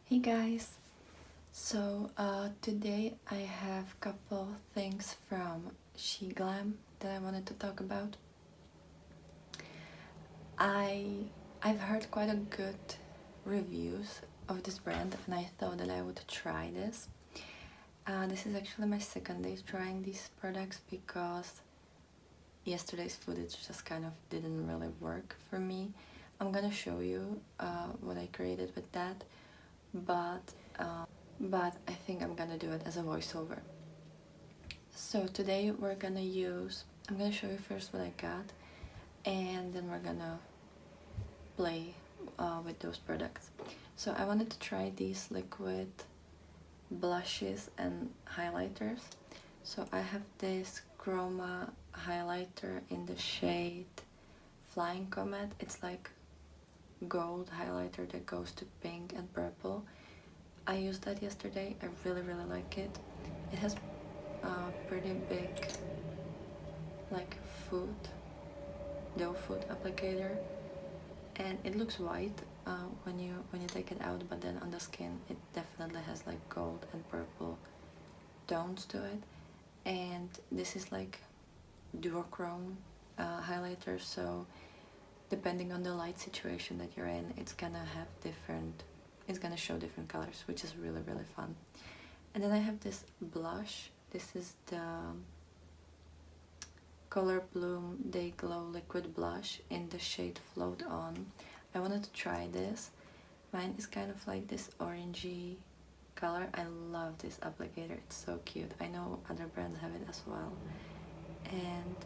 Hey guys! Today I have a couple things from Sheglam that I wanted to talk about. I've heard quite a good reviews of this brand and I thought that I would try this. This is actually my second day trying these products because yesterday's footage just kind of didn't really work for me. I'm gonna show you what I created with that, but I think I'm gonna do it as a voiceover. So today I'm gonna show you first what I got, and then we're gonna play with those products. So I wanted to try these liquid blushes and highlighters. So I have this chroma highlighter in the shade Flying Comet. It's like gold highlighter that goes to pink and purple. I used that yesterday. I really like it. It has a pretty big like doe foot applicator, and it looks white when you take it out, but then on the skin it definitely has like gold and purple tones to it. And this is like duochrome highlighter, so depending on the light situation that you're in, it's gonna show different colors, which is really fun. And then I have this blush. This is the Color Bloom Day Glow Liquid Blush in the shade Float On. I wanted to try this. Mine is kind of like this orangey color. I love this applicator, it's so cute. I know other brands have it as well. And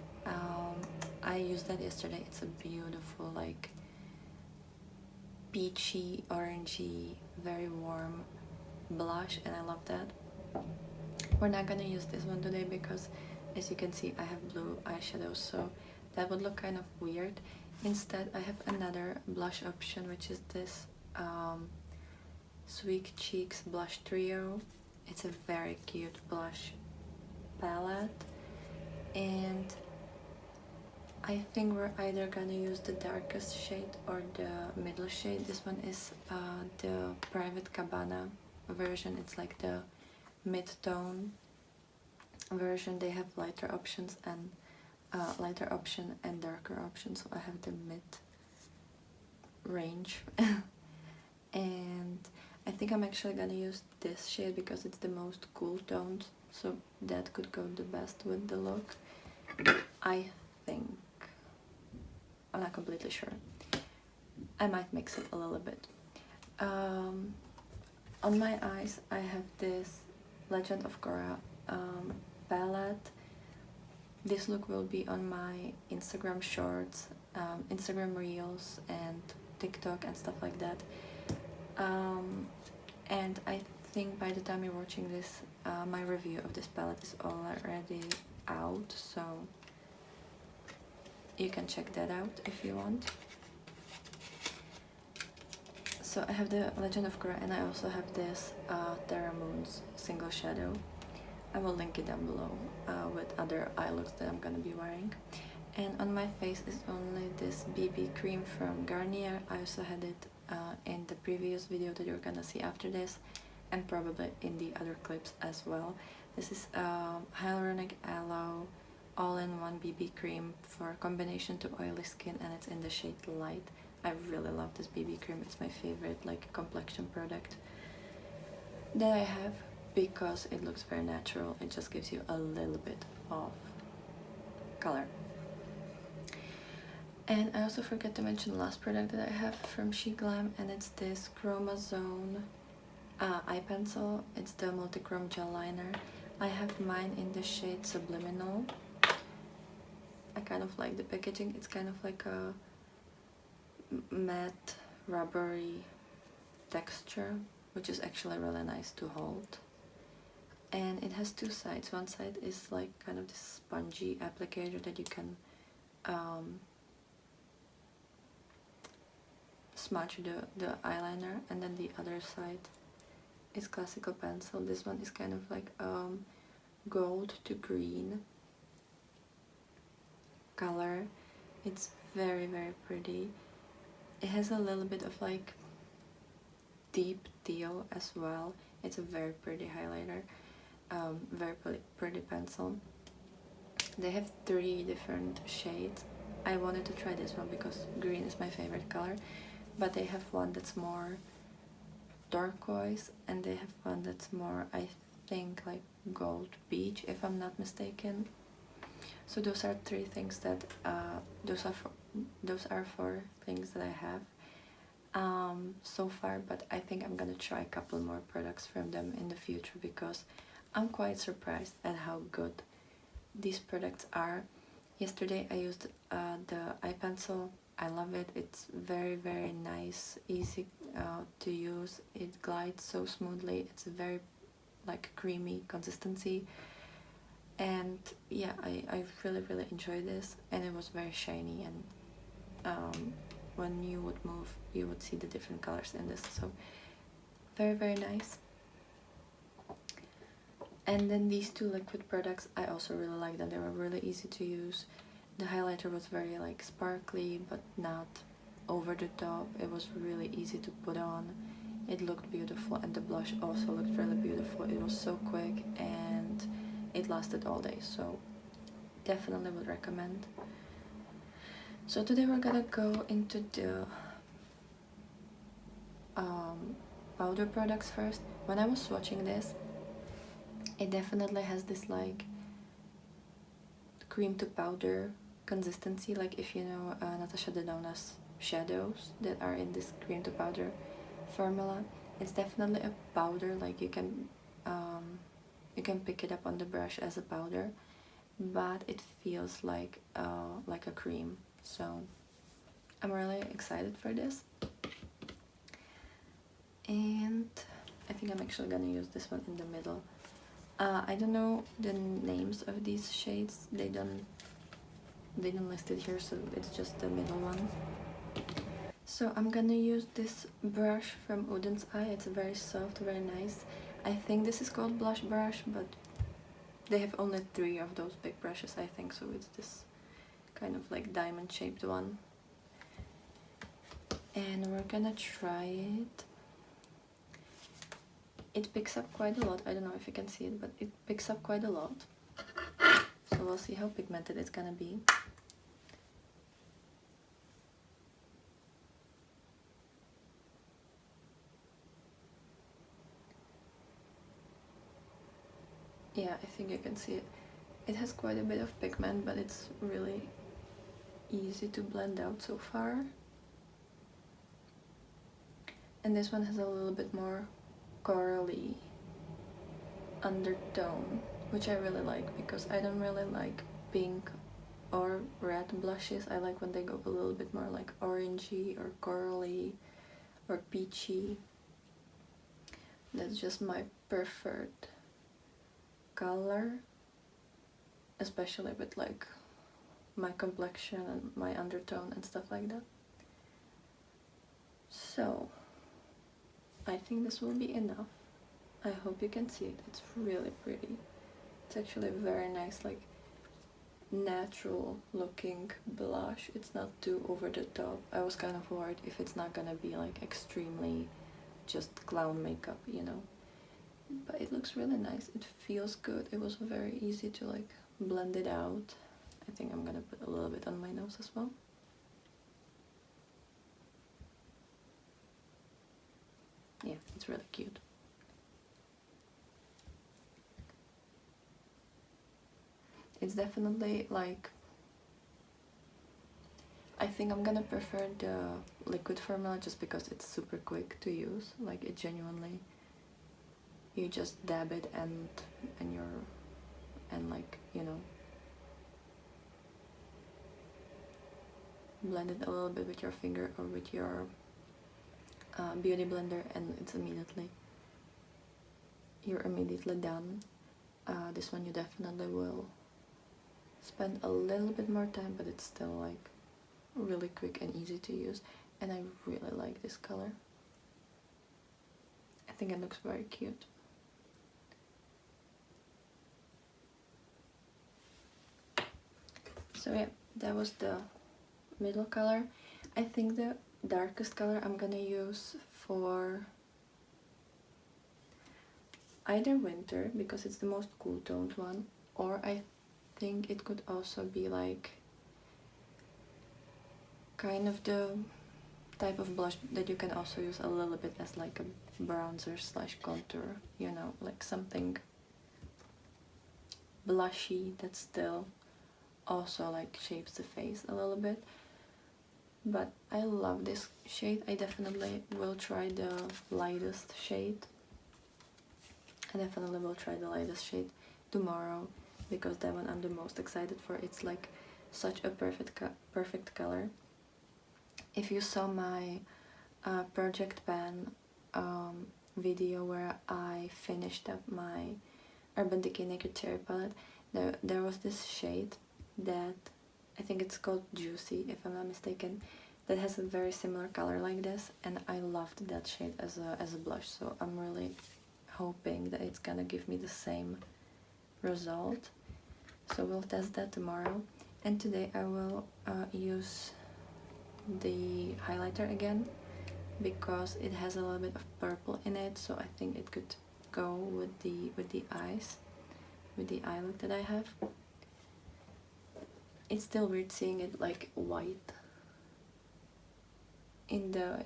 I used that yesterday. It's a beautiful, like peachy, orangey, very warm blush, and I love that. We're not gonna use this one today because, as you can see, I have blue eyeshadow, so that would look kind of weird. Instead, I have another blush option, which is this Sweet Cheeks Blush Trio. It's a very cute blush palette, and I think we're either gonna use the darkest shade or the middle shade. This one is the Private Cabana version. It's like the mid-tone version. They have lighter options and lighter option and darker option, so I have the mid range. And I think I'm actually gonna use this shade because it's the most cool toned, so that could go the best with the look, I think. I'm not completely sure. I might mix it a little bit. On my eyes I have this Legend of Korra palette. This look will be on my Instagram shorts, Instagram reels and TikTok and stuff like that. And I think by the time you're watching this, my review of this palette is already out, so you can check that out if you want. So I have the Legend of Korra, and I also have this Terra Moon's single shadow. I will link it down below with other eye looks that I'm gonna be wearing. And on my face is only this BB cream from Garnier. I also had it in the previous video that you're gonna see after this, and probably in the other clips as well. This is Hyaluronic Aloe all-in-one BB cream for combination to oily skin, and it's in the shade Light. I really love this BB cream. It's my favorite like complexion product that I have because it looks very natural. It just gives you a little bit of color. And I also forgot to mention the last product that I have from Sheglam, and it's this chromazone eye pencil. It's the multi-chrome gel liner. I have mine in the shade Subliminal. I kind of like the packaging. It's kind of like a matte rubbery texture, which is actually really nice to hold. And it has two sides. One side is like kind of this spongy applicator that you can smudge the eyeliner, and then the other side is classical pencil. This one is kind of like gold to green color. It's very pretty. It has a little bit of like deep teal as well. It's a very pretty highlighter, very pretty pencil. They have 3 different shades. I wanted to try this one because green is my favorite color, but they have one that's more turquoise and they have one that's more, I think, like gold beige, if I'm not mistaken. So those are 3 things that those are 4 things that I have so far, but I think I'm gonna try a couple more products from them in the future because I'm quite surprised at how good these products are. Yesterday I used the eye pencil. I love it. It's very, very nice, easy to use. It glides so smoothly. It's a very like creamy consistency, and yeah, I really, really enjoyed this, and it was very shiny, and when you would move you would see the different colors in this, so very, very nice. And then these 2 liquid products, I also really like them. They were really easy to use. The highlighter was very like sparkly but not over the top. It was really easy to put on. It looked beautiful, and the blush also looked really beautiful. It was so quick and it lasted all day, so definitely would recommend. So today we're gonna go into the powder products first. When I was swatching this, it definitely has this like cream to powder consistency, like if you know Natasha Denonna's shadows that are in this cream to powder formula. It's definitely a powder, like you can pick it up on the brush as a powder, but it feels like a cream, so I'm really excited for this. And I think I'm actually gonna use this one in the middle. I don't know the names of these shades. They don't list it here, so it's just the middle one. So I'm gonna use this brush from Odenseye. It's very soft, very nice. I think this is called blush brush, but they have only 3 of those big brushes, I think, so it's this kind of like diamond shaped one. And we're gonna try it. It picks up quite a lot. I don't know if you can see it, but it picks up quite a lot. So we'll see how pigmented it's gonna be. Yeah, I think you can see it. It has quite a bit of pigment, but it's really easy to blend out so far. And this one has a little bit more corally undertone, which I really like because I don't really like pink or red blushes. I like when they go a little bit more like orangey or corally or peachy. That's just my preferred color, especially with like my complexion and my undertone and stuff like that. So I think this will be enough. I hope you can see it. It's really pretty. It's actually a very nice, like natural looking blush. It's not too over the top. I was kind of worried if it's not gonna be like extremely just clown makeup, you know. But it looks really nice. It feels good. It was very easy to like blend it out. I think I'm gonna put a little bit on my nose as well. Yeah, it's really cute. It's definitely like, I think I'm gonna prefer the liquid formula just because it's super quick to use. Like it genuinely, you just dab it and like, you know, blend it a little bit with your finger or with your beauty blender, and you're immediately done. This one you definitely will spend a little bit more time, but it's still like really quick and easy to use, and I really like this color. I think it looks very cute. So yeah, that was the middle color. I think the darkest color I'm gonna use for either winter because it's the most cool toned one, or I think it could also be like kind of the type of blush that you can also use a little bit as like a bronzer slash contour, you know, like something blushy that still also like shapes the face a little bit. But I love this shade. I definitely will try the lightest shade. I definitely will try the lightest shade tomorrow because that one I'm the most excited for. It's like such a perfect color. If you saw my project pan video where I finished up my Urban Decay Naked Cherry palette, there was this shade that I think it's called Juicy, if I'm not mistaken, that has a very similar color like this, and I loved that shade as a blush, so I'm really hoping that it's gonna give me the same result. So we'll test that tomorrow. And today I will use the highlighter again because it has a little bit of purple in it, so I think it could go with the eyes, with the eye look that I have. It's still weird seeing it like white in the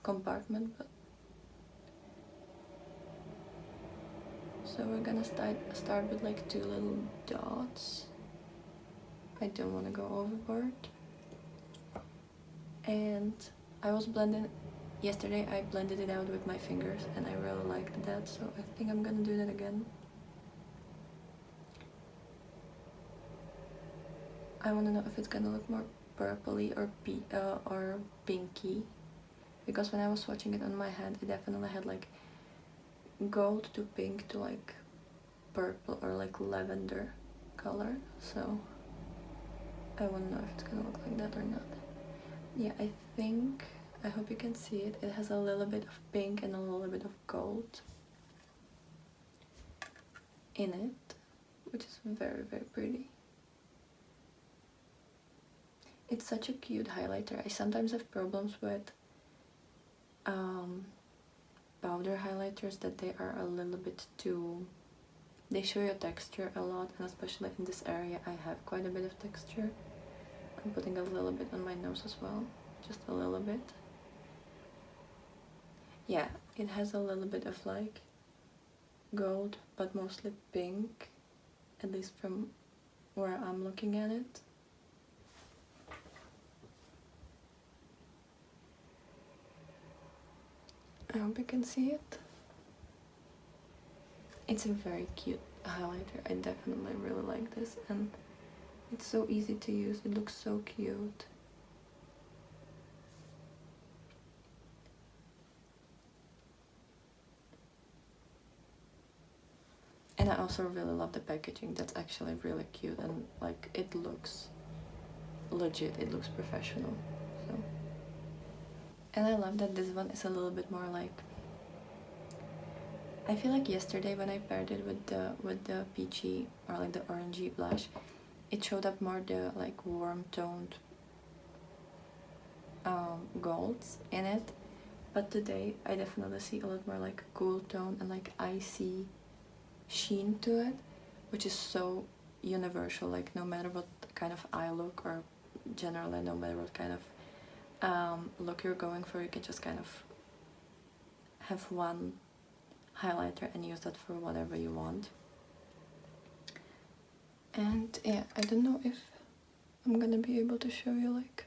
compartment, but so we're gonna start with like 2 little dots. I don't want to go overboard. And I was blending yesterday. I blended it out with my fingers and I really liked that, so I think I'm gonna do that again. I want to know if it's gonna look more purpley or pinky, because when I was swatching it on my hand, it definitely had like gold to pink to like purple or like lavender color, so I want to know if it's gonna look like that or not. Yeah, I hope you can see it. It has a little bit of pink and a little bit of gold in it, which is very, very pretty. It's such a cute highlighter. I sometimes have problems with powder highlighters, that they are a little bit too... They show your texture a lot, and especially in this area I have quite a bit of texture. I'm putting a little bit on my nose as well, just a little bit. Yeah, it has a little bit of like gold, but mostly pink, at least from where I'm looking at it. I hope you can see it. It's a very cute highlighter. I definitely really like this, and it's so easy to use. It looks so cute. And I also really love the packaging. That's actually really cute, and like it looks legit. It looks professional. So, and I love that this one is a little bit more like... I feel like yesterday when I paired it with the peachy or like the orangey blush, it showed up more the like warm toned golds in it, but today I definitely see a lot more like cool tone and like icy sheen to it, which is so universal. Like no matter what kind of eye look, or generally no matter what kind of look you're going for, you can just kind of have one highlighter and use that for whatever you want. And yeah, I don't know if I'm gonna be able to show you like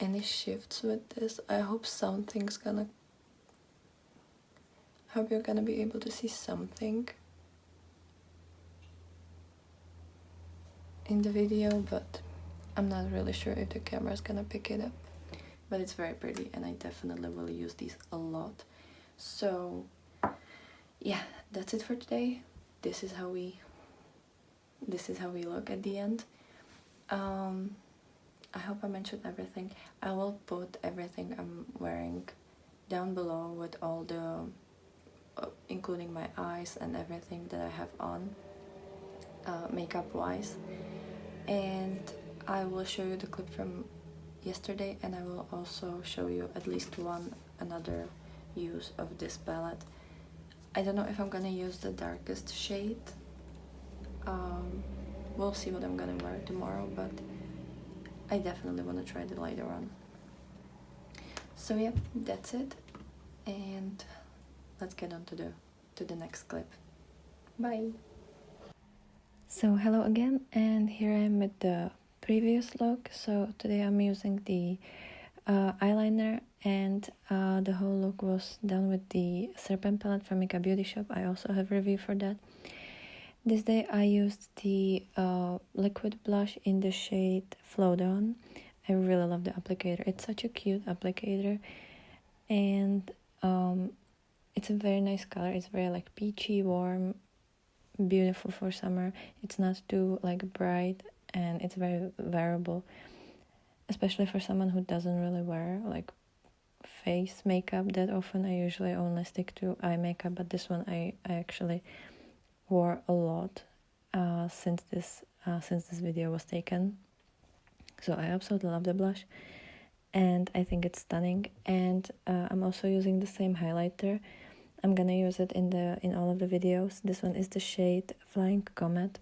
any shifts with this. I hope something's gonna... I hope you're gonna be able to see something in the video, but I'm not really sure if the camera is gonna pick it up. But it's very pretty, and I definitely will use these a lot. So yeah, that's it for today. This is how we look at the end. I hope I mentioned everything. I will put everything I'm wearing down below with all the including my eyes and everything that I have on makeup wise, and I will show you the clip from yesterday, and I will also show you at least another use of this palette. I don't know if I'm gonna use the darkest shade. We'll see what I'm gonna wear tomorrow, but I definitely want to try the lighter one. So yeah, that's it, and let's get on to the next clip. Bye. So hello again, and here I am with the previous look. So today I'm using the eyeliner, and the whole look was done with the Serpent palette from Makeup Beauty Shop. I also have a review for that. This day I used the liquid blush in the shade Flow Down. I really love the applicator. It's such a cute applicator, and it's a very nice color. It's very like peachy, warm, beautiful for summer. It's not too like bright, and it's very wearable, especially for someone who doesn't really wear like face makeup that often. I usually only stick to eye makeup, but this one I actually wore a lot since this video was taken. So I absolutely love the blush, and I think it's stunning. And I'm also using the same highlighter. I'm gonna use it in all of the videos. This one is the shade Flying Comet,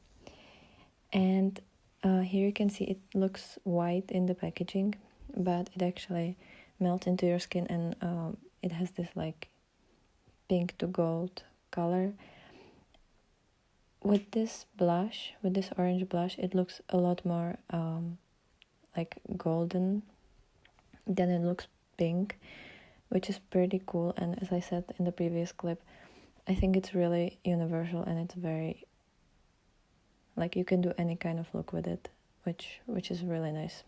and here you can see it looks white in the packaging, but it actually melts into your skin, and it has this like pink to gold color. With this blush, with this orange blush, it looks a lot more like golden than it looks pink, which is pretty cool. And as I said in the previous clip, I think it's really universal, and it's very like you can do any kind of look with it, which is really nice.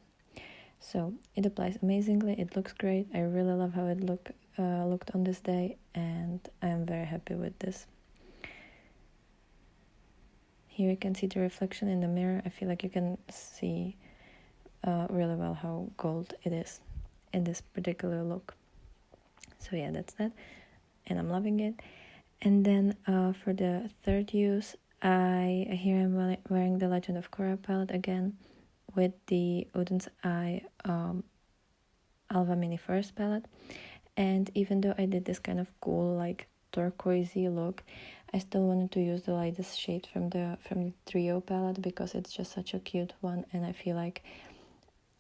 So it applies amazingly. It looks great. I really love how it looked on this day, and I'm very happy with this. Here you can see the reflection in the mirror. I feel like you can see really well how gold it is in this particular look. So yeah, that's that, and I'm loving it. And then for the third use, here I'm wearing the Legend of Korra palette again with the Odensey Alva Mini First palette. And even though I did this kind of cool like turquoisey look, I still wanted to use the lightest shade from the Trio palette because it's just such a cute one, and I feel like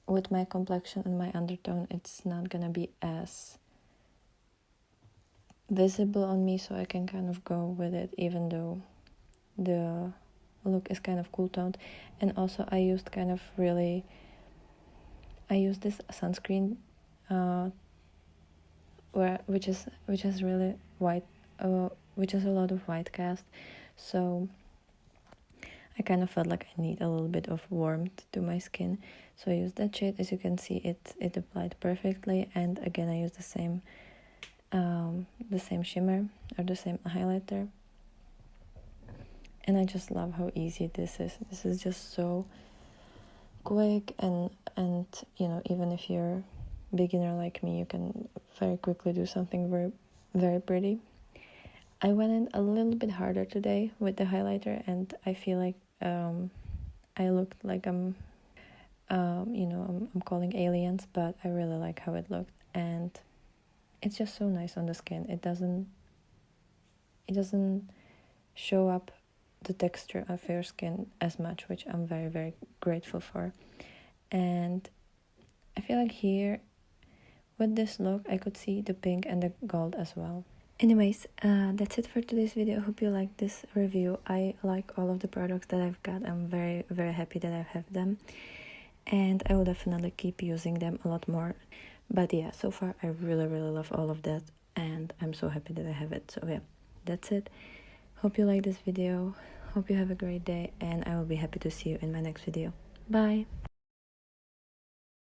with my complexion and my undertone it's not gonna be as visible on me, so I can kind of go with it even though the look is kind of cool toned. And also I used this sunscreen which has really white which has a lot of white cast, so I kind of felt like I need a little bit of warmth to my skin, so I used that shade. As you can see, it applied perfectly. And again, I used the same shimmer or the same highlighter, and I just love how easy this is. This is just so quick, and you know, even if you're a beginner like me, you can very quickly do something very, very pretty. I went in a little bit harder today with the highlighter, and I feel like I looked like I'm calling aliens, but I really like how it looked, and it's just so nice on the skin. It doesn't show up the texture of your skin as much, which I'm very, very grateful for. And I feel like here with this look I could see the pink and the gold as well. Anyways, that's it for today's video. I hope you liked this review. I like all of the products that I've got. I'm very, very happy that I have them, and I will definitely keep using them a lot more. But yeah, so far I really, really love all of that, and I'm so happy that I have it. So yeah, that's it. Hope you like this video. Hope you have a great day, and I will be happy to see you in my next video. Bye!